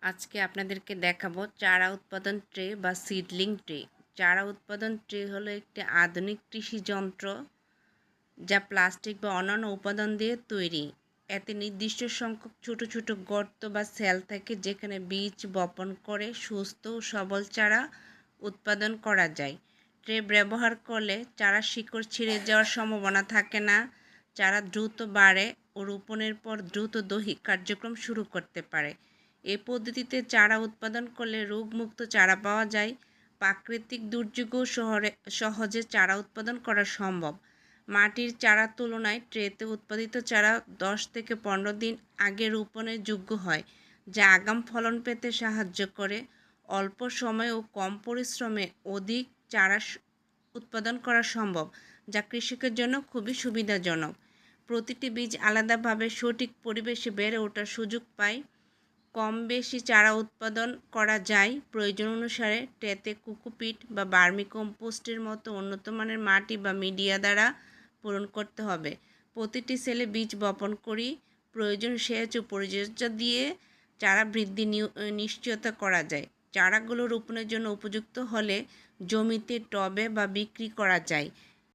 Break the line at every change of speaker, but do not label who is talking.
আজকে আপনাদেরকে দেখাবো চারা উৎপাদন ট্রে বা সিডলিং ট্রে। চারা উৎপাদন ট্রে হলো একটি আধুনিক কৃষি যন্ত্র যা প্লাস্টিক বা অন্যান্য উপাদান দিয়ে তৈরি। এতে নির্দিষ্ট সংখ্যক ছোট ছোট গর্ত বা সেল থাকে যেখানে বীজ বপন করে সুস্থ ও সবল চারা উৎপাদন করা যায়। ট্রে ব্যবহার করলে চারা শিকড় ছিঁড়ে যাওয়ার সম্ভাবনা থাকে না, চারা দ্রুত বাড়ে ও রোপণের পর দ্রুত দৈহিক কার্যক্রম শুরু করতে পারে। এই পদ্ধতিতে চারা উৎপাদন করলে রোগমুক্ত চারা পাওয়া যায়, প্রাকৃতিক দুর্যোগও সহজে চারা উৎপাদন করা সম্ভব। মাটির চারার তুলনায় ট্রেতে উৎপাদিত চারা 10 থেকে 15 দিন আগে রোপণের যোগ্য হয়, যা আগাম ফলন পেতে সাহায্য করে। অল্প সময় ও কম পরিশ্রমে অধিক চারা উৎপাদন করা সম্ভব, যা কৃষকের জন্য খুবই সুবিধাজনক। প্রতিটি বীজ আলাদাভাবে সঠিক পরিবেশে বেড়ে ওঠার সুযোগ পায়। কম বেশি চারা উৎপাদন করা যায় প্রয়োজন অনুসারে। ট্রেতে কোকোপিট বা ভার্মি কম্পোস্টের মতো উন্নত মানের মাটি বা মিডিয়া দ্বারা পূরণ করতে হবে। প্রতিটি সেলে বীজ বপন করি, প্রয়োজন সেচ ও পরিচর্যা দিয়ে চারা বৃদ্ধি নিশ্চয়তা করা যায়। চারাগুলো রোপণের জন্য উপযুক্ত হলে জমিতে টবে বা বিক্রি করা যায়।